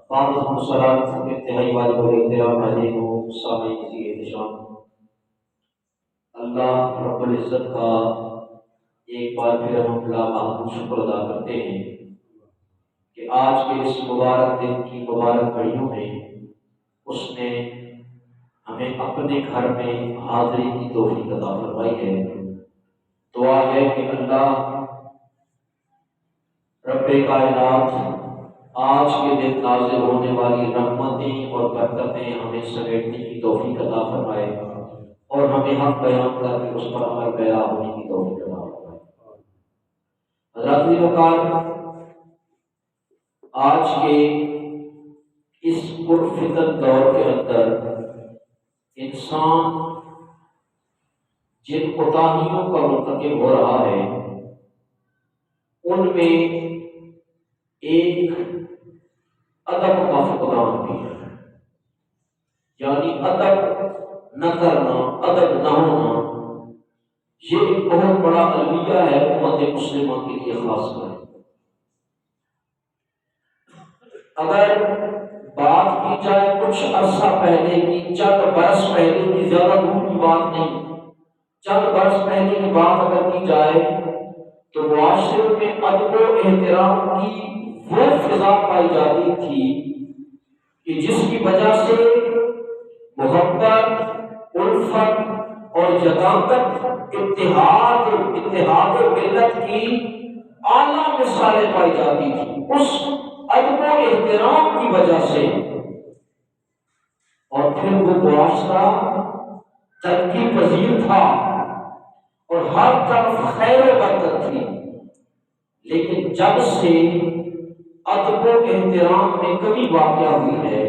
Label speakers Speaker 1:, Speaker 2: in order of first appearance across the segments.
Speaker 1: بعد الصلاة انتہائی واجب الاحترام حاضرین و سامعین کی احتشام، اللہ رب العزت کا ایک بار پھر ہم لاحق شکر ادا کرتے ہیں کہ آج کے اس مبارک دن کی مبارک گھڑیوں میں اس نے ہمیں اپنے گھر میں حاضری کی توفیق عطا فرمائی ہے۔ دعا ہے کہ اللہ رب کائنات آج کے دن نازل ہونے والی رحمتیں اور برکتیں ہمیں سمیٹنے کی توفیق عطا فرمائے اور ہمیں حق بیان کر کے اس پر عمل پیرا ہونے کی توفیق عطا فرمائے۔ حضرات وقار، آج کے اس پرفتن دور کے اندر انسان جن کوتاہیوں کا مرتکب ہو رہا ہے ان میں ایک ادب کا فقدان بھی ہے، یعنی ادب نہ کرنا، ادب نہ ہونا، یہ ایک بہت بڑا المیہ ہے امت مسلمہ کے لیے خاص کر۔ اگر بات کی جائے کچھ عرصہ پہلے کی، چند برس پہلے کی، زیادہ دور کی بات نہیں، چند برس پہلے کی بات اگر کی جائے تو معاشرے میں ادب و احترام کی وہ فضا پائی جاتی تھی کہ جس کی وجہ سے محبت، الفت اور یگانت، اتحاد ملت کی اعلیٰ مثالیں پائی جاتی تھی اس ادب و احترام کی وجہ سے۔ اور پھر وہ معاشرہ ترقی پذیر تھا اور ہر طرف خیر و برکت تھی، لیکن جب سے ادب و احترام میں کمی واقع ہوئی ہے،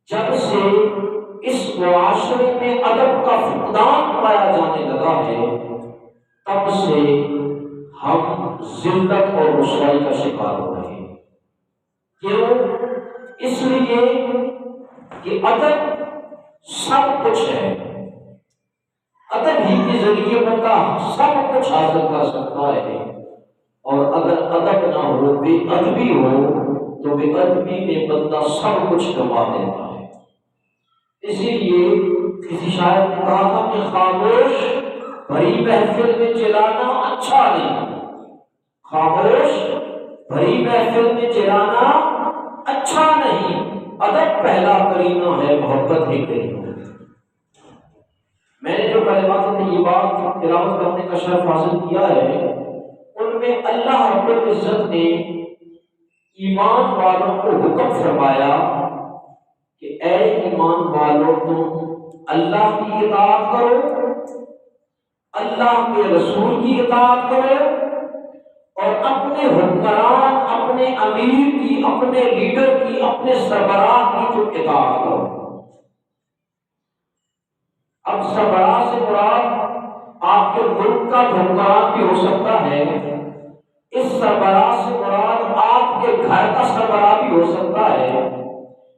Speaker 1: جب سے اس معاشرے میں ادب کا فقدان پایا جانے لگا ہے، تب سے ہم ذلت اور رسوائی کا شکار ہو رہے ہیں۔ کیوں؟ اس لیے کہ ادب سب کچھ ہے، ادب ہی کے ذریعے بندہ سب کچھ حاصل کر سکتا ہے، اور اگر ادب نہ ہو، بے ادبی ہو، تو بے ادبی میں بندہ سب کچھ گنوا دیتا ہے۔ اسی لیے کسی شاعر نے کہا تھا کہ خاموش بھری محفل میں چلانا اچھا نہیں، خاموش بھری محفل میں چلانا اچھا نہیں، ادب پہلا کرینا ہے، محبت ہی کرینا۔ میں نے جو کلمات طیبات تلاوت کرنے کا شرف حاصل کیا ہے، ان میں اللہ رب العزت نے ایمان والوں کو حکم فرمایا کہ اے ایمان والوں، تم اللہ کی اطاعت کرو، اللہ کے رسول کی اطاعت کرو، اور اپنے حکمران، اپنے امیر کی، اپنے لیڈر کی، اپنے سربراہ کی تو اطاعت کرو۔ اب سربراہ سے مراد آپ کے ملک کا حکمران بھی ہو سکتا ہے، اس سربراہ سے مراد آپ کے گھر کا سربراہ بھی ہو سکتا ہے،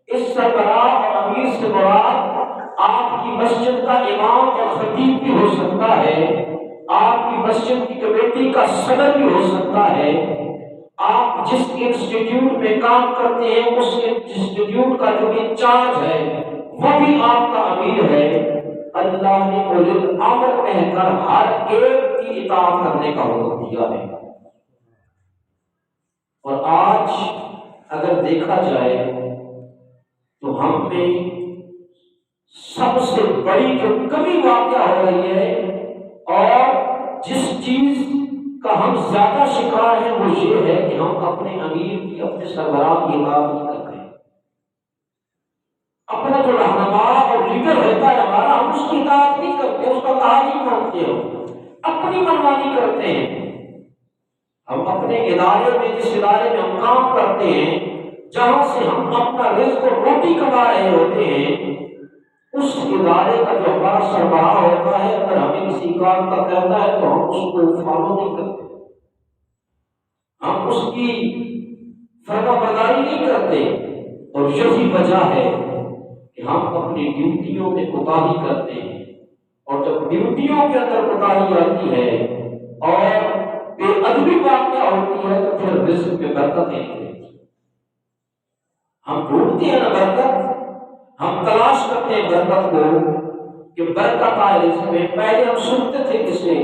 Speaker 1: اس سربراہ اور امیر سے مراد آپ کی مسجد کا امام اور خطیب بھی ہو سکتا ہے، آپ کی مسجد کی کمیٹی کا صدر بھی ہو سکتا ہے، آپ جس انسٹیٹیوٹ میں کام کرتے ہیں اس انسٹیٹیوٹ کا جو انچارج ہے وہ بھی آپ کا امیر ہے۔ اللہ نے اولی الامر کہہ کر ہر ایک کی اطاعت کرنے کا حکم دیا ہے۔ اور آج اگر دیکھا جائے تو ہم میں سب سے بڑی جو کمی واقع ہو رہی ہے اور جس چیز کا ہم زیادہ شکار ہیں وہ یہ ہے کہ ہم اپنے امیر کی، اپنے سربراہ کی اطاعت نہیں کرتے ہیں۔ اپنا جو رہنما اور لیڈر ہوتا ہے ہمارا، ہم اس کی اطاعت نہیں کرتے، اس کا کہا نہیں مانتے، ہو اپنی منمانی کرتے ہیں۔ ہم اپنے ادارے میں، جس ادارے میں ہم کام کرتے ہیں، جہاں سے ہم اپنا رزق اور روٹی کما رہے ہوتے ہیں، اس ادارے کا جو ہمارا سربراہ ہوتا ہے، اگر ہمیں کسی کام کا کہتا ہے تو ہم اس کو فالو نہیں کرتے، ہم اس کی فرما برداری نہیں کرتے، اور یہی وجہ ہے کہ ہم اپنی ڈیوٹیوں میں کوتاہی کرتے ہیں، اور جب ڈیوٹیوں کے اندر کوتاہی آتی ہے اور بے ادبی واقع ہوتی ہے تو پھر رزق میں برکت نہیں رہتی۔ ہم ڈھونڈتے ہیں نا برکت، ہم تلاش کرتے ہیں برکت کو کہ برکت آئے رزق میں۔ پہلے ہم سنتے تھے کس سے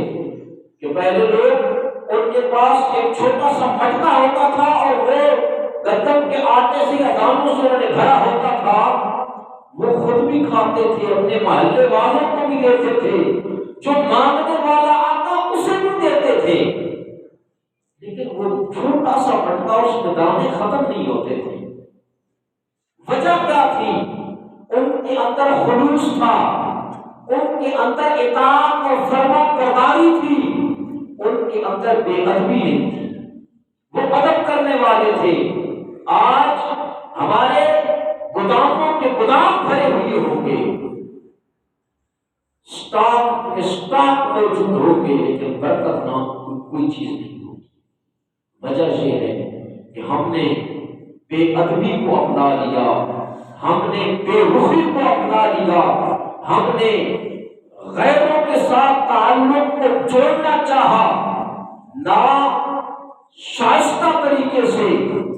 Speaker 1: کہ پہلے لوگ ان کے پاس ایک چھوٹا سا مٹکا ہوتا تھا اور وہ گندم کے آٹے سے یا دانوں سے انہوں نے بھرا ہوتا تھا، وہ خود بھی کھاتے تھے، اپنے محلے والوں کو بھی دیتے تھے، جو مانگنے والا آتا اسے بھی دیتے تھے، لیکن وہ چھوٹا سا مٹکا اس میں دانے ختم نہیں ہوتے تھے۔ وجہ کیا تھی؟ ان کے اندر خلوص تھا، ان کے اندر اطاعت اور فرما برداری تھی، ان کے اندر بے ادبی نہیں تھی، وہ ادب کرنے والے تھے۔ آج ہمارے گوداموں کے گودام بھرے ہوئے ہوں گے، اسٹاک موجود ہوگے، لیکن برکت نام کوئی چیز نہیں ہوگی۔ وجہ یہ ہے کہ ہم نے بے ادبی کو اپنا لیا، ہم نے بے رخی کو اپنا لیا، ہم نے غیروں کے ساتھ تعلق کو جوڑنا چاہا نہ شائستہ طریقے سے،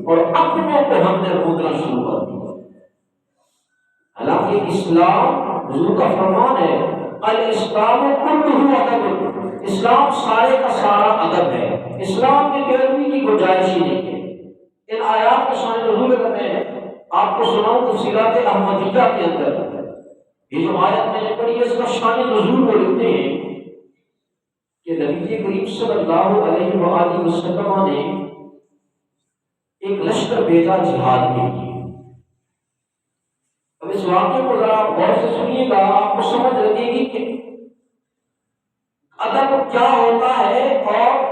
Speaker 1: اور اپنوں کو ہم نے روکنا شروع کر دیا۔ حالانکہ اسلام، حضور کا فرمان ہے الاسلام کلہ ادب، اسلام سارے کا سارا ادب ہے، اسلام میں بے ادبی کی گنجائش ہی نہیں ہے۔ ان آیات کے شان نزول کرنے ہیں، آپ کو سناؤں تفسیرات احمدیہ کے اندر یہ جو آیت میں نے پڑھی ہے، اس کا شان نزول وہ لکھتے ہیں کہ نبی کریم صلی اللہ علیہ وآلہ وسلم نے ایک لشکر بھیجا جہاد کے لیے۔ اب اس واقعے کو ذرا غور سے سنیے گا، آپ کو سمجھ لگے گی کہ ادب کیا ہوتا ہے، اور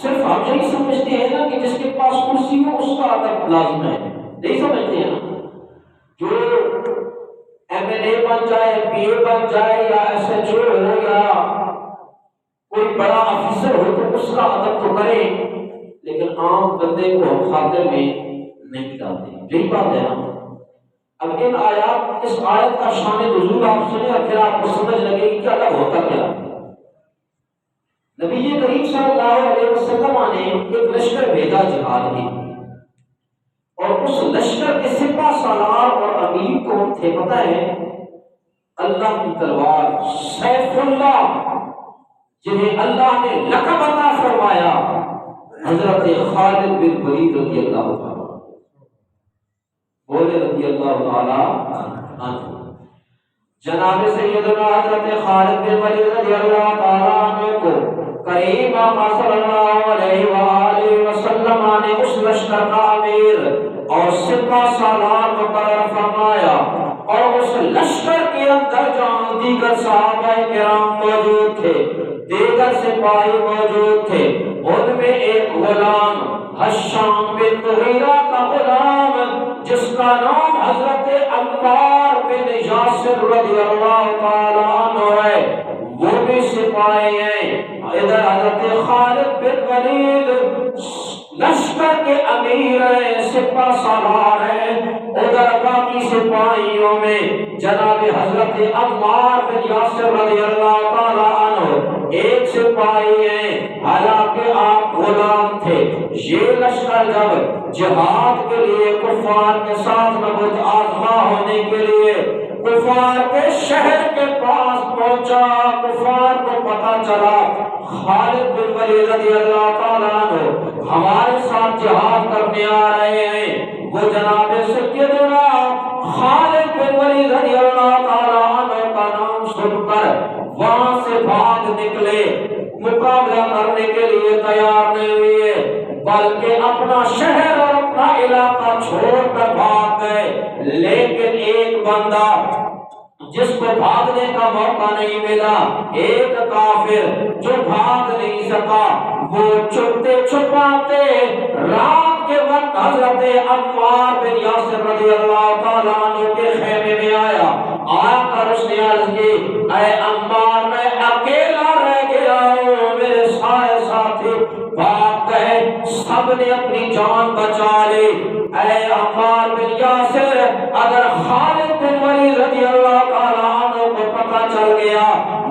Speaker 1: صرف ہم یہی سمجھتے ہیں نا کہ جس کے پاس کرسی ہو اس کا ادب لازم ہے، نہیں سمجھتے ہیں نا۔ جو ایم ایل اے بن جائے، پی اے بن جائے، یا ایس ایچ او ہو، یا کوئی بڑا افسر ہو، تو اس کا ادب تو کرے، لیکن عام بندے کو ہم خاطر میں نہیں ڈالتے، یہی بات ہے نا۔ اب ان آیات، اس آیت کا شان نزول آپ سنیں اور پھر آپ کو سمجھ لگے گی کہ ادب ہوتا کیا ہے۔ نبی کریم صلی اللہ علیہ وسلم نے ایک لشکر بھیجا جہاد کے لیے، اور اس لشکر کے سپہ سالار اور امیر کون تھے پتہ ہے؟ اللہ کی تلوار، سیف اللہ، جنہیں اللہ نے لقب عطا فرمایا، حضرت خالد بن ولید رضی اللہ تعالیٰ، بولے رضی اللہ تعالیٰ عنہ۔ جناب سیدنا حضرت خالد بن ولید رضی اللہ تعالیٰ عنہ کو کریم آقا صلی اللہ علیہ وآلہ وسلم نے اس لشکر کا امیر اور سپہ سالار مقرر فرمایا، اور اس لشکر کے اندر جہاں دیگر صحابہ کرام موجود تھے، دیگر سپاہی موجود تھے، ان میں ایک غلام حشام بن مغیرہ کا غلام جس کا نام حضرت عمار بن یاسر رضی اللہ تعالی عنہ ہے، وہ بھی سپاہی ہیں۔ ادھر حضرت خالد بن ولید لشکر کے امیر ہیں، سپہ سالار ہیں، ادھر باقی سپاہیوں میں جناب حضرت عمار بن یاسر رضی اللہ تعالی عنہ ایک سپاہی ہیں، حالانکہ آپ غلام تھے۔ یہ لشکر جب جہاد کے لیے کفار کے ساتھ نبرد آزما ہونے کے لیے کفار کے شہر کے پاس پہنچا، کفار کو پتا چلا خالد بن ولید رضی اللہ تعالیٰ عنہ ہمارے ساتھ جہاد کرنے آ رہے ہیں، وہ جناب سیدنا خالد بن ولید رضی اللہ تعالیٰ عنہ کا نام سن کر وہاں سے بھاگ نکلے، مقابلہ کرنے کے لیے تیار نہیں ہوئے، بلکہ اپنا شہر اور اپنا علاقہ چھوڑ کر بھاگ گئے۔ لیکن ایک بندہ جس کو بھاگنے کا موقع نہیں ملا، ایک کافر جو بھاگ نہیں سکا، وہ چھپتے چھپاتے رات کے وقت حضرت عمار بن یاسر رضی اللہ تعالیٰ عنہ کے خیمے میں آیا کر اس نے عرض کی، اے عمار میں اکیلا رہ گیا ہوں، میرے سارے ساتھی بھاگ گئے، سب نے اپنی جان بچا لی۔ اے عمار بن یاسر، اگر خالد بن ولید رضی اللہ تعالیٰ عنہ کو پتہ چل گیا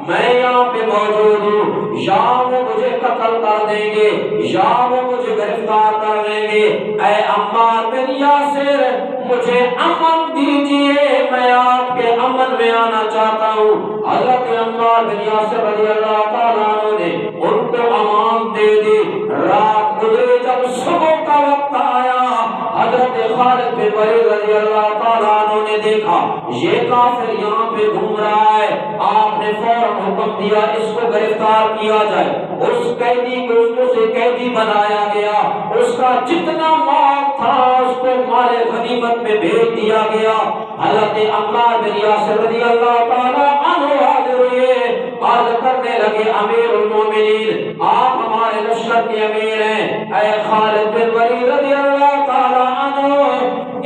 Speaker 1: میں یہاں پہ موجود ہوں، یا وہ مجھے قتل کر دیں گے یا وہ مجھے گرفتار کر لیں گے۔ اے عمار بن یاسر مجھے امن دیجئے، میں آپ کے امن میں آنا چاہتا ہوں۔ حضرت عمار بن یاسر رضی اللہ تعالیٰ عنہ نے ان کو امان دے دی۔ رات گزری، جب صبح کا وقت آیا حضرت خالد بن ولید رضی اللہ تعالیٰ عنہ نے دیکھا یہ کافر یہاں پہ گھوم رہا ہے۔ آپ نے فوراً حکم دیا اس کو گرفتار کیا جائے۔ اس قیدی کو اس کو سے قیدی بنایا گیا، اس کا جتنا مال تھا اس کو مال غنیمت میں بھیج دیا گیا۔ حضرت عمار بن یاسر رضی اللہ تعالیٰ عنہ حاضر ہوئے، عرض کرنے لگے امیر المومنین آپ ہمارے لشکر کے امیر ہیں۔ اے خالد بن ولید رضی اللہ تعالیٰ عنہ،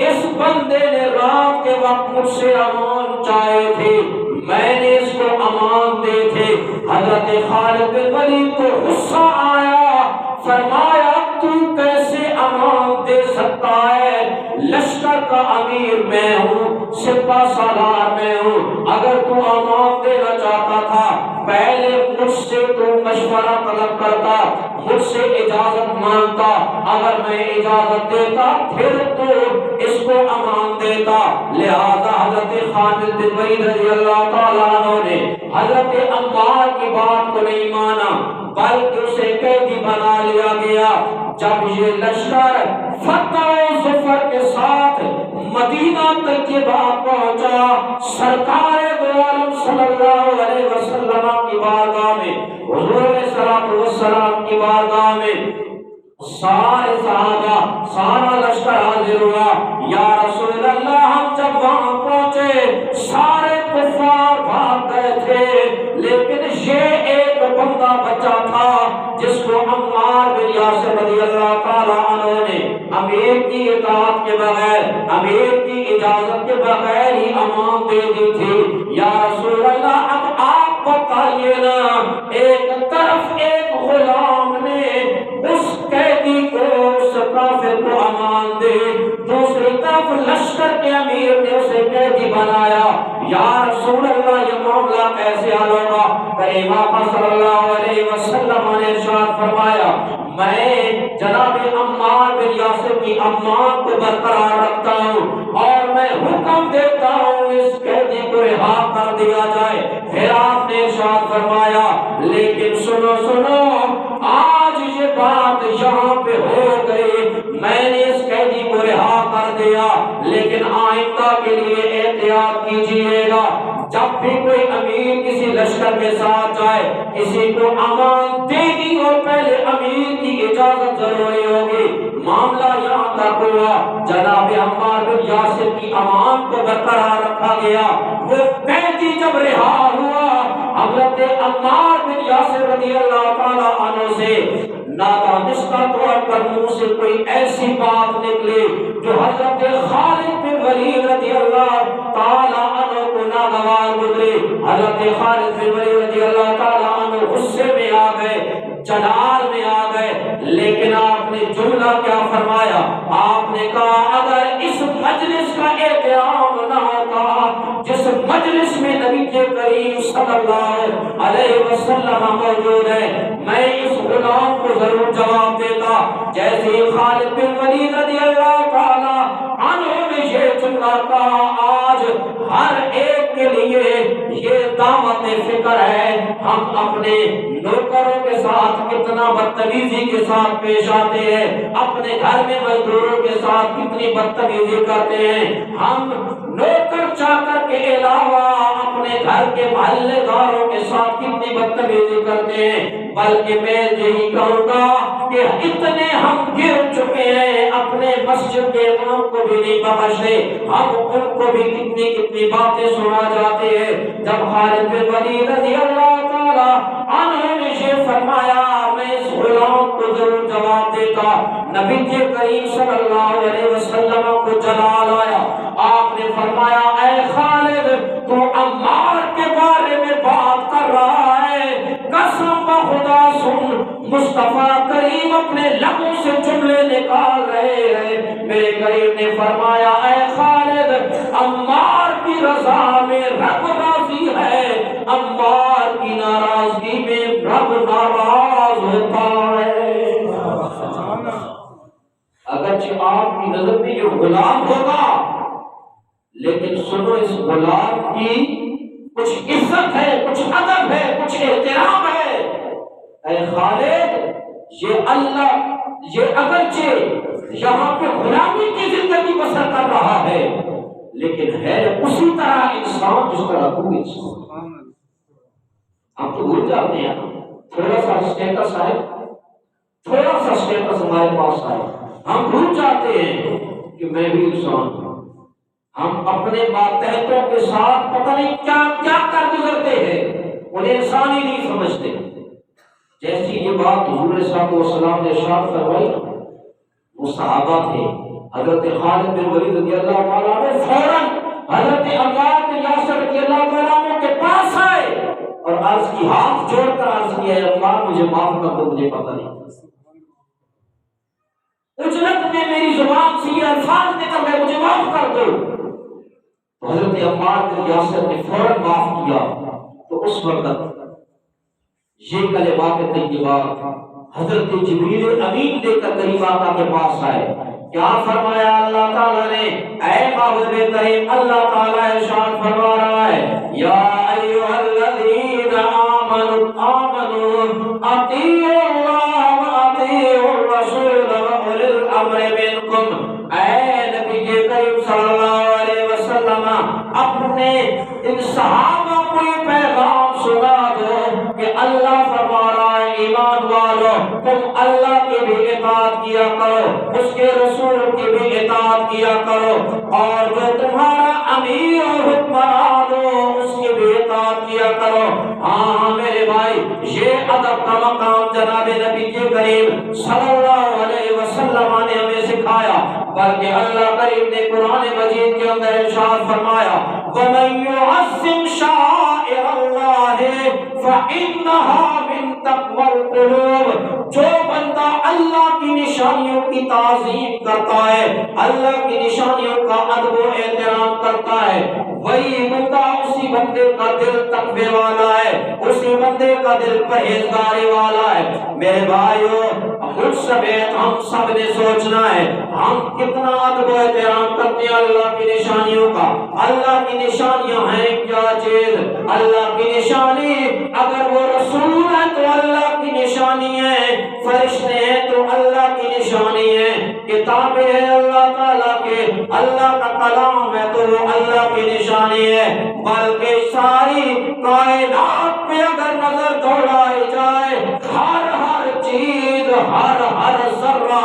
Speaker 1: اس بندے نے رات کے وقت مجھ سے امان چاہے تھے، میں نے اس کو امان دے تھے۔ حضرت خالد بن ولید کو غصہ آیا، فرمایا تو کیسے امان دے سکتا ہے؟ لشکر کا امیر میں ہوں، سپہ سالار میں ہوں، اگر تو امان دینا چاہتا تھا پہلے مجھ سے تو مشورہ طلب کرتا، مجھ سے اجازت مانگتا، اگر میں اجازت دیتا پھر تو اس کو امان دیتا۔ لہذا حضرت خالد بن ولید رضی اللہ تعالیٰ عنہ نے حضرت عمار کی بات کو نہیں مانا بلکہ اسے قیدی بنا لیا گیا۔ جب یہ لشکر فتح و ظفر کے ساتھ مدینہ تک کے بعد پہنچا، سرکار دو عالم صلی اللہ علیہ وسلم کی بارگاہ میں، حضور علیہ الصلوۃ والسلام کی بارگاہ میں سارے صحابہ سارا لشکر حاضر ہوا۔ یا رسول اللہ ہم جب وہاں پہنچے سارے کفار بھاگ گئے تھے، لیکن یہ ایک بندہ بچا تھا جس کو عمار بن یاسر رضی اللہ تعالیٰ عنہ نے امیر کی اطاعت کے بغیر، امیر کی اجازت کے بغیر ہی امان دے دی تھی۔ یا رسول اللہ اب آپ بتائیے نا، ایک طرف ایک غلام نے اس قیدی کو اس کافر کو امان دے، دوسری طرف لشکر کے امیر نے اسے قیدی بنایا۔ یا رسول اللہ یہ معاملہ کیسے حل ہوگا؟ کریم آقا صلی اللہ علیہ وسلم نے ارشاد فرمایا میں جناب عمار بن یاسر کی امان کو برقرار رکھتا ہوں اور میں حکم دیتا ہوں اس قیدی کو رہا کر دیا جائے۔ پھر آپ نے ارشاد فرمایا لیکن سنو سنو، آج یہ بات یہاں پہ ہو گئی، میں نے اس قیدی کو رہا کر دیا، لیکن آئندہ کے لیے احتیاط کیجیے گا، جب بھی کوئی امیر کسی لشکر کے ساتھ جائے کسی کو امان دے گی اور پہلے امیر کی اجازت ضروری ہوگی۔ معاملہ یہاں تک ہوا، جناب عمار بن یاسر کی امان کو برقرار رکھا گیا۔ وہ قیدی جب رہا ہوا، حضرت عمار بن یاسر رضی اللہ تعالیٰ عنہ سے نادانستہ طور پر منہ سے کوئی ایسی بات نکلی جو حضرت خالد بن ولید رضی اللہ تعالیٰ عنہ کو ناگوار گزری۔ حضرت خالد بن ولید رضی اللہ تعالیٰ عنہ غصے میں آ گئے، جلال میں آ گئے، لیکن آپ نے جملہ کیا فرمایا؟ آپ نے کہا اگر اس مجلس کا احترام نہ ہوتا جس مجلس میں نبی کریم صلی اللہ علیہ وسلم موجود ہے، میں اس غلام کو ضرور جواب دیتا۔ جیسے خالد بن ولید رضی اللہ تعالی عنہ نے یہ جملہ کہا، آج ہر ایک کے لیے یہ دعوت فکر ہے ہم اپنے نوکروں کے ساتھ کتنا بدتمیزی کے ساتھ پیش آتے ہیں، اپنے گھر میں مزدوروں کے ساتھ کتنی بدتمیزی کرتے ہیں، ہم نوکر چاکر کے علاوہ اپنے گھر کے محلے داروں کے ساتھ کتنی بدتمیزی کرتے ہیں۔ بلکہ میں یہی کہوں گا کہ اتنے ہم گر چکے ہیں اپنے مسجد کے امام کو بھی نہیں بخشتے، ہم ان کو بھی کتنی کتنی باتیں سنا جاتے ہیں۔ جب خالد بن ولید رضی اللہ تعالی عنہ نے یہ فرمایا میں اس غلام کو ضرور جواب دیتا، نبی کریم صلی اللہ علیہ وسلم کو جلال آیا، آپ نے فرمایا اے خالد تو عمار کے بارے میں بات کر رہا ہے، قسم بخدا سن، مصطفیٰ کریم اپنے لبوں سے جملے نکال رہے ہیں۔ میرے کریم نے فرمایا اے خالد عمار کی رضا میں رب راضی ہے، عمار کی ناراضگی میں رب ناراض ہوتا ہے۔ اگرچہ آپ کی نظر میں یہ غلام ہوگا، لیکن سنو اس غلام کی کچھ عزت ہے، کچھ ادب ہے، کچھ احترام ہے۔ اے خالد، یہ اللہ یہ اگرچہ یہاں پہ غلامی کی زندگی بسر کر رہا ہے، لیکن ہے اسی طرح انسان جس طرح تو انسان۔ ہم تو بھول جاتے ہیں، تھوڑا سا اسٹیٹس آئے، تھوڑا سا اسٹیٹس ہمارے پاس آئے، ہم بھول جاتے ہیں کہ میں بھی انسان ہوں۔ ہم اپنے ماتحتوں کے ساتھ پتہ نہیں کیا کیا کر گزرتے ہیں، انہیں انسان ہی نہیں سمجھتے۔ جیسی یہ بات حضور صلی اللہ علیہ وسلم نے ارشاد فرمائی، وہ صحابہ تھے، حضرت خالد بن ولید رضی اللہ تعالیٰ عنہ فوراً حضرت عمار بن یاسر رضی اللہ تعالیٰ عنہ کے پاس آئے اور عرض کی، ہاتھ جوڑ کر عرض کیا، اے عمار مجھے معاف کر دو، مجھے پتہ نہیں، اجرت میں میری زبان سے یہ الفاظ نکل گئے، مجھے معاف کر دو۔ حضرت عمار بن یاسر نے فوراً معاف کیا۔ تو اس وقت یہ کلمات طیبات حضرت جبریل امین لے کر کریم آقا کے پاس آئے۔ کیا فرمایا اللہ تعالیٰ نے؟ اے محبوب کریم، اللہ تعالیٰ ارشاد فرما رہا ہے، یا ایھا الذین آمنوا اطیعوا اللہ واطیعوا الرسول واولی الامر منکم۔ اے نبی کریم صلی اللہ علیہ وسلم، اپنے ان صحابہ کو یہ پیغام سنا دو کہ اللہ فرما رہا ہے، ایمان والو تم اللہ کی بھی اطاعت کیا کرو، اس کے رسول کی بھی اطاعت کیا کرو، اور جو تمہارا امیر اور حکمران ہو اس کی بھی اطاعت کیا کرو۔ ہاں میرے بھائی، یہ ادب کا مقام جناب نبی کریم صلی اللہ علیہ وسلم نے ہمیں سکھایا، بلکہ اللہ کریم نے قرآن مجید کے اندر ارشاد فرمایا، وَمَن يُعَظِّمْ شَعَائِرَ اللَّهِ فَإِنَّهَا مِن تَقْوَى الْقُلُوبِ۔ جو بندہ اللہ کی نشانیوں کی تعظیم کرتا ہے، اللہ کی نشانیوں کا ادب و احترام کرتا ہے، وہی بندہ، اسی بندے کا دل تقوی والا ہے، اسی بندے کا دل پرہیزگاری والا ہے۔ میرے بھائیو، مجھ سمیت ہم سب نے سوچنا ہے، ہم کتنا ادب و احترام کرتے ہیں اللہ کی نشانیوں کا۔ اللہ کی نشانیاں ہیں کیا چیز؟ اللہ کی نشانی، اگر وہ رسول ہے تو اللہ کی نشانی ہے، فرشتے ہیں تو اللہ کی نشانی ہے، کتابیں ہیں اللہ تعالیٰ کے، اللہ کا کلام ہے تو وہ اللہ کی نشانی ہے۔ بلکہ ساری کائنات پہ اگر نظر دوڑائی جائے، ہر چیز، ہر ذرہ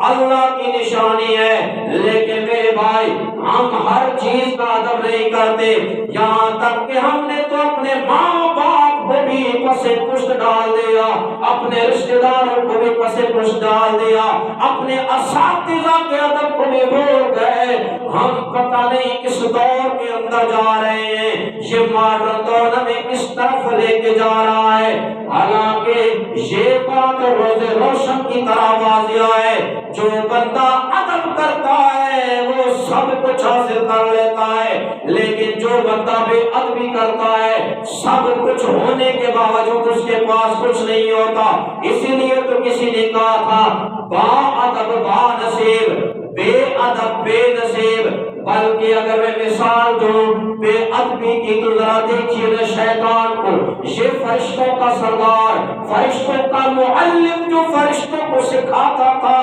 Speaker 1: اللہ کی نشانی ہے۔ لیکن میرے بھائی، ہم ہر چیز کا ادب نہیں کرتے، یہاں تک کہ ہم نے تو اپنے ماں باپ کو بھی پسے پشت ڈال دیا، اپنے رشتہ داروں کو بھی پسے پشت ڈال دیا، اپنے اساتذہ کے ادب کو بھی بھول گئے۔ ہم پتہ نہیں کس دور کے اندر جا رہے ہیں، یہ ماڈرن دور ہمیں کس طرف لے کے جا رہا ہے۔ حالانکہ یہ بات روز روشن کی طرح واضح ہے، جو بندہ ادب کرتا ہے وہ سب کچھ حاصل کر لیتا ہے، لیکن جو بندہ بے ادبی کرتا ہے سب کچھ ہونے کے باوجود اس کے پاس کچھ نہیں ہوتا۔ اسی لیے تو کسی نے کہا تھا، با ادب با نصیب، بے ادب بے نصیب۔ بلکہ اگر میں مثال دوں بے ادبی کی تو ذرا دیکھیے نا شیطان کو، یہ فرشتوں کا سردار، فرشتوں کا معلم، جو فرشتوں کو سکھاتا تھا،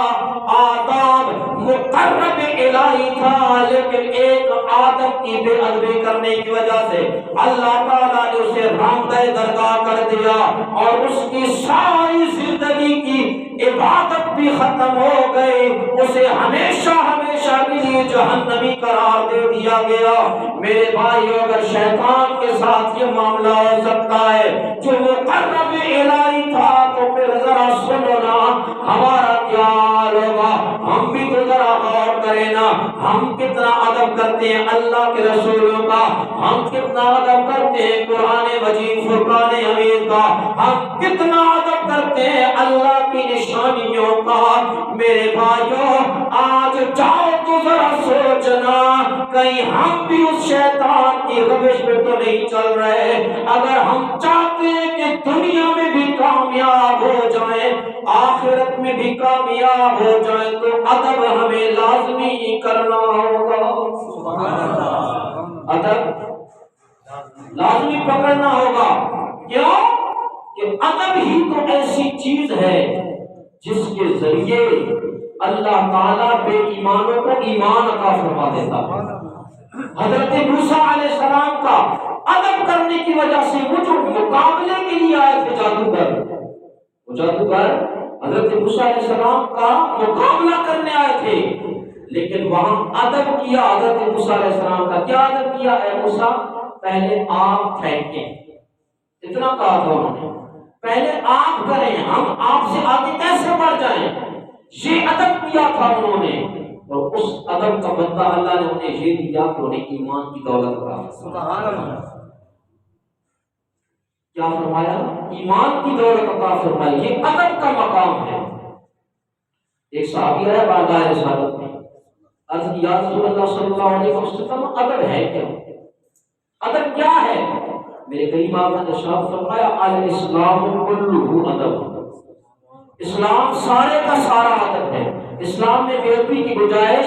Speaker 1: آداب مقرب الہی تھا، لیکن ایک آدم کی بے ادبی کرنے کی وجہ سے اللہ تعالیٰ نے اسے رامدہ درگاہ کر دیا، اور اس کی ساری زندگی کی عبادت بھی ختم ہو گئی، اسے ہمیشہ ہمیشہ کے لیے جہنمی قرار دے دیا گیا۔ میرے بھائیو، اگر شیطان کے ساتھ یہ معاملہ ہو سکتا ہے جو مقرب الہی تھا، تو پھر ذرا سنو نا ہمارا کیا حال ہوگا۔ ہم بھی تو ذرا غور کریں نا، ہم کتنا ادب کرتے ہیں اللہ کے رسولوں کا، ہم کتنا ادب کرتے ہیں قرآن مجید فرقان حمید کا، ہم کتنا ادب کرتے ہیں اللہ کی نشانیوں کا۔ میرے بھائیو، آج جاؤ تو ذرا سوچنا، کہیں ہم بھی اس شیطان کی روش میں تو نہیں چل رہے؟ اگر ہم چاہتے ہیں کہ دنیا میں بھی کامیاب ہو جائیں، آخرت میں بھی کامیاب ہو جائیں، تو ادب ہمیں لازمی کرنا ہوگا۔ ادب لازمی پکڑنا ہوگا۔ کیوں؟ کہ ادب ہی تو ایسی چیز ہے جس کے ذریعے اللہ تعالیٰ بے ایمانوں کو ایمان عطا فرما دیتا ہے۔ حضرت موسیٰ علیہ السلام کا ادب کرنے کی وجہ سے وہ جو مقابلے کے لیے آئے تھے جادوگر، وہ جادوگر حضرت موسیٰ علیہ السلام کا مقابلہ کرنے آئے تھے، لیکن وہاں ادب کیا حضرت موسیٰ علیہ السلام کا۔ کیا ادب کیا؟ اے موسیٰ پہلے آپ پھینکیں، اتنا کہا تھا انہوں نے، پہلے آپ کریں، ہم آپ سے آگے کیسے بڑھ جائیں، یہ ادب کیا تھا انہوں نے۔ اور اس ادب کا بدلہ اللہ نے انہیں یہ دیا کہ انہیں ایمان کی دولت عطا فرمائی۔ کیا فرمایا؟ ایمان کی دولت عطا فرمائی۔ یہ ادب کا مقام ہے۔ ایک صحابی ہے بارگاہ رسالت میں، عرض کی یا رسول اللہ صلی اللہ علیہ وسلم ادب ہے کیا؟ ادب کیا ہے؟ میرے کریم آقا نے ارشاد فرمایا الاسلام کلہ ادب، اسلام سارے کا سارا ادب ہے۔ اسلام میں بے ادبی کی گنجائش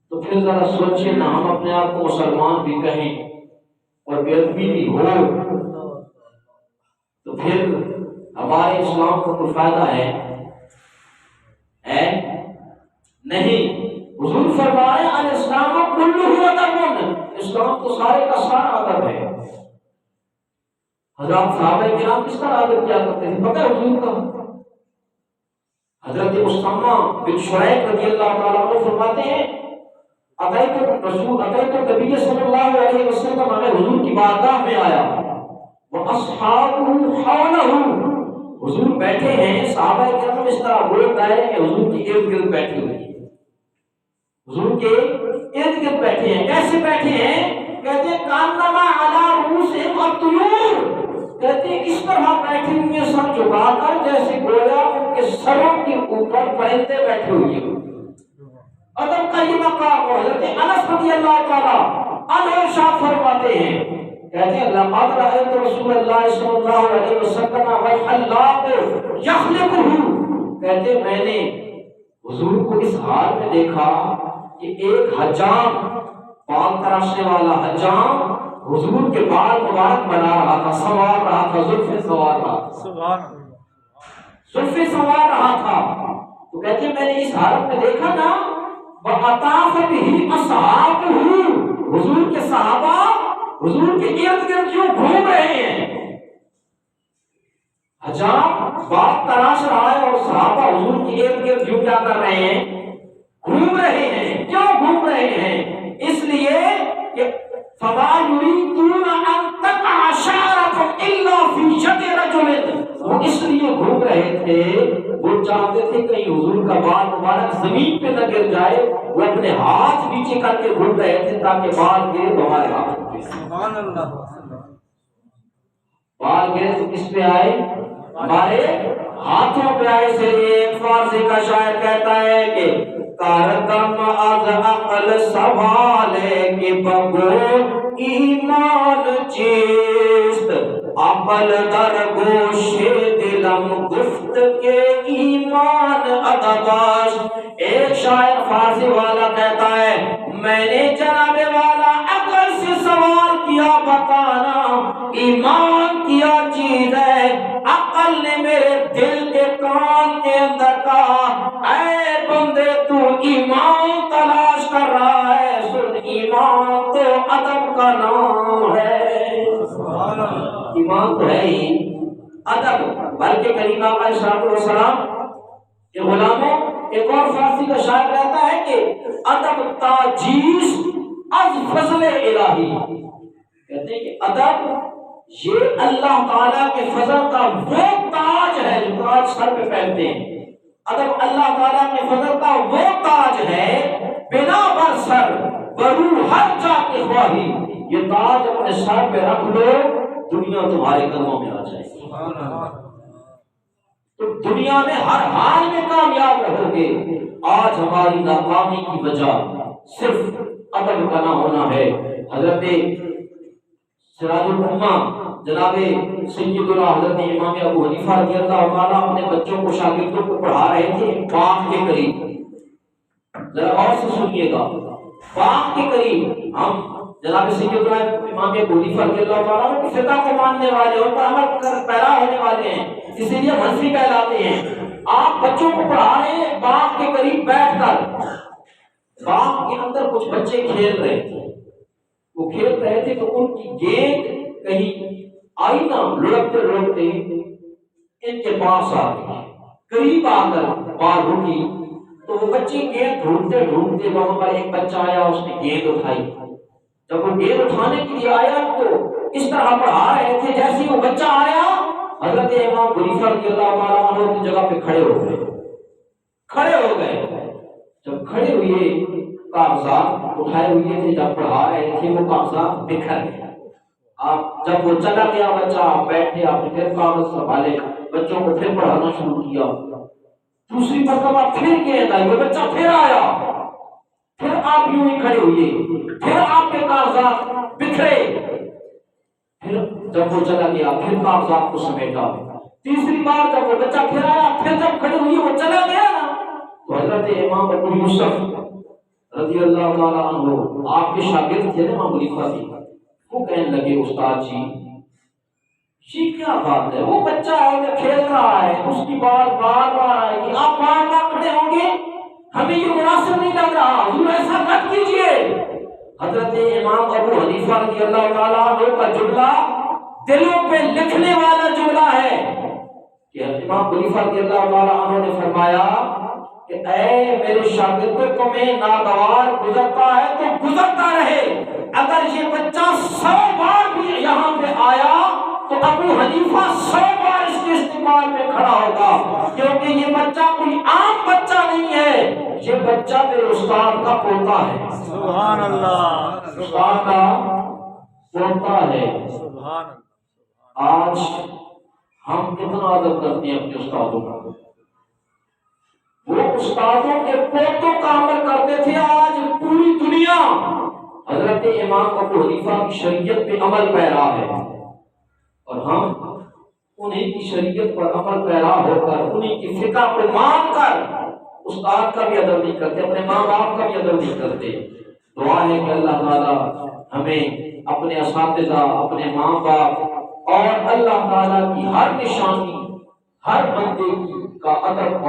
Speaker 1: تو پھر ذرا سوچیں نا، ہم اپنے آپ کو مسلمان بھی کہیں اور بے ادبی بھی ہو تو پھر ہمارے اسلام کو کوئی فائدہ ہے نہیں۔ حضور فرمائے الاسلام کلہ ادب، اسلام تو سارے کا سارا ادب ہے۔ حضرات صحابہ کرام کس طرح ادب کیا کرتے تھے پتہ ہے حضور کا؟ حضرت اسامہ بن شریح رضی اللہ تعالیٰ عنہ فرماتے ہیں اتیت نبی صلی اللہ علیہ وسلم، ہمیں حضور کی بارگاہ میں آیا، وَأَصْحَابُهُ حَوْلَهُ، حضور بیٹھے ہیں، صحابہ کرام اس طرح گول دائرے میں حضور کے ارد گرد بیٹھے ہوئے ہیں، حضور کے ارد گرد بیٹھے ہیں۔ کیسے بیٹھے ہیں؟ کہتے ہیں کانما علی رؤوسہم الطیور، کہتے ہیں اس طرح بیٹھے ہوئے سر جھکا کر جیسے گویا ان کے سروں کے اوپر پرندے بیٹھے ہوئے ہیں۔ ادب کا یہ مقام ہے۔ حضرت انس رضی اللہ تعالیٰ عنہ ارشاد فرماتے ہیں، کہتے ہیں لقد رأیت رسول اللہ صلی اللہ علیہ وسلم والحلاق یخلقہ، کہتے ہیں میں نے حضور کو اس حال میں دیکھا کہ ایک حجام، بال تراشنے والا حجام حضور کے بال مبارک بنا رہا تھا، سنوار رہا تھا، زلفیں سنوار رہا تھا، سبحان اللہ، زلفیں سنوار رہا تھا۔ تو کہتے ہیں میں نے اس حالت میں دیکھا نا، وَأَطَافَ بِهِ أَصْحَابُهُ، حضور کے صحابہ حضور کے ارد گرد کیوں گھوم رہے ہیں؟ حجام بال تراش رہا ہے اور صحابہ حضور کے ارد گرد کیوں کیا کر رہے ہیں؟ گھوم رہے ہیں۔ کیوں گھوم رہے ہیں؟ اس لیے کہ فَمَا يُرِيدُونَ أَن تَقَعَ شَعْرَكُمْ إِلَّا فِي يَدِ رَجُلٍ، وہ اس لیے گھوم رہے تھے، وہ چاہتے تھے کہیں حضور کا بال مبارک زمین پہ نہ گر جائے، وہ اپنے ہاتھ نیچے کر کے گھوم رہے تھے تاکہ بال گرے تو ہمارے ہاتھ پہ، سبحان اللہ، بال گرے تو کس پہ آئے؟ ہمارے ہاتھوں پہ آئے۔ سے ایک فارسی کا شاعر کہتا ہے کہ کارکم از عقل سوالے کی بگو ایمان چیست، عقل در گوش دلم گفت کے ایمان ادباش۔ ایک شاعر فارسی والا کہتا ہے میں نے جناب والا عقل سے سوال کیا، بتانا ایمان کیا چیز ہے۔ عقل نے میرے دل کے کان کے اندر کہا اے بندے تو ایمان تلاش کر رہا ہے، سن ایمان تو ادب کا نام ہے۔ ایمان تو ہے ہی ادب، بلکہ کریم آقا علیہ السلام کے غلاموں، ایک اور فارسی کا شاعر کہتا ہے کہ ادب تاجیز از فضل الہی، کہتے ہیں کہ ادب یہ اللہ تعالیٰ کے فضل کا وہ تاج ہے جو تاج سر پہ پہنتے ہیں۔ ادب اللہ تعالیٰ کے فضل کا وہ تاج ہے، بنا بر سر برو ہر جا کے خواہی، یہ تاج اپنے سر پہ رکھ لو، دنیا تمہارے قدموں میں آ جائے گی۔ تو دنیا میں ہر حال میں کامیاب رہو گے۔ آج ہماری ناکامی کی وجہ صرف ادب کا نہ ہونا ہے۔ حضرت سراج الامہ جناب سیدنا حضرت امام ابو حنیفہ رضی اللہ تعالیٰ اپنے بچوں کو، شاگردوں کو پڑھا رہے تھے باغ کے قریب۔ ذرا اور سے سنیے گا، باغ کے قریب ہم جناب سیدنا امام ابو حنیفہ رضی اللہ تعالیٰ کی فقہ کو ماننے والے، ان پر عمل کر پیرا ہونے والے ہیں، اسی لیے حنفی کہلاتے ہیں۔ آپ بچوں کو پڑھا رہے ہیں باغ کے قریب بیٹھ کر۔ باغ کے اندر کچھ بچے کھیل رہے تھے، وہ کھیل رہے تھے تو ان کی گیند کہیں آئی نا، لڑکتے لڑکتے ان کے پاس آ گئی، قریب آ کر بال رکی تو وہ بچے گیند ڈھونڈتے ڈھونڈتے وہاں پر ایک بچہ آیا، اس نے گیند اٹھائی۔ جب وہ گیند اٹھانے کے لیے آیا تو اس طرح پڑھا رہے تھے، جیسے وہ بچہ آیا حضرت امام ابو حنیفہ رضی اللہ تعالیٰ عنہ کی جگہ پہ کھڑے ہو گئے۔ جب کھڑے ہوئے کاغذات اٹھائے ہوئے تھے، جب پڑھا رہے تھے وہ کاغذات بکھر گئے۔ آپ جب وہ چلا گیا بچہ، آپ بیٹھے، آپ نے پھر کاغذ سنبھالے، بچوں کو پھر پڑھانا شروع کیا۔ دوسری مرتبہ پھر گیند آئی، وہ بچہ پھر آیا، پھر آپ یوں ہی کھڑے ہوئے، پھر آپ کے کاغذات بکھرے، پھر جب وہ چلا گیا پھر کاغذات کو سمیٹا۔ تیسری بار جب وہ بچہ پھر آیا، پھر جب کھڑے ہوئے وہ چلا گیا نا، تو حضرت امام ابو یوسف رضی اللہ تعالیٰ عنہ آپ کے شاگرد تھے نا امام حنیفہ جی، وہ کہنے لگے استاد جی یہ کیا بات ہے، وہ بچہ ہے کھیل رہا ہے، اس کی بال بار بار آئے گی، آپ بار بار کھڑے ہوں گے، ہمیں یہ مناسب نہیں لگ رہا، حضور ایسا مت کیجیے۔ حضرت امام ابو حنیفہ رضی اللہ تعالیٰ عنہ کا جملہ دلوں پہ لکھنے والا جملہ ہے کہ امام ابو حنیفہ رضی اللہ تعالیٰ عنہ نے فرمایا کہ اے میرے شاگردوں کو میں ناگوار گزرتا ہے تو گزرتا رہے، اگر یہ بچہ 100 بار بھی یہاں پہ آیا تو ابو حنیفہ 100 بار اس کے استعمال میں کھڑا ہوگا، کیونکہ یہ بچہ کوئی عام بچہ نہیں ہے، یہ بچہ میرے استاد کا پوتا ہے۔
Speaker 2: سبحان اللہ،
Speaker 1: استاد کا پوتا ہے۔
Speaker 2: سبحان اللہ۔
Speaker 1: آج ہم کتنا ادب کرتے ہیں اپنے استادوں کا، وہ استادوں کے پوتوں کا عمل کرتے تھے، آج پوری دنیا حضرت امام ابو حنیفہ کی شریعت پہ عمل پیرا ہے، اور ہم انہیں کی شریعت پر عمل پیرا ہو کر انہیں کی فقہ کو مان کر استاد کا بھی ادب نہیں کرتے، اپنے ماں باپ کا بھی ادب نہیں کرتے۔ دعا ہے کہ اللہ تعالیٰ ہمیں اپنے اساتذہ، اپنے ماں باپ اور اللہ تعالیٰ کی ہر نشانی، ہر بندے کی کا ادب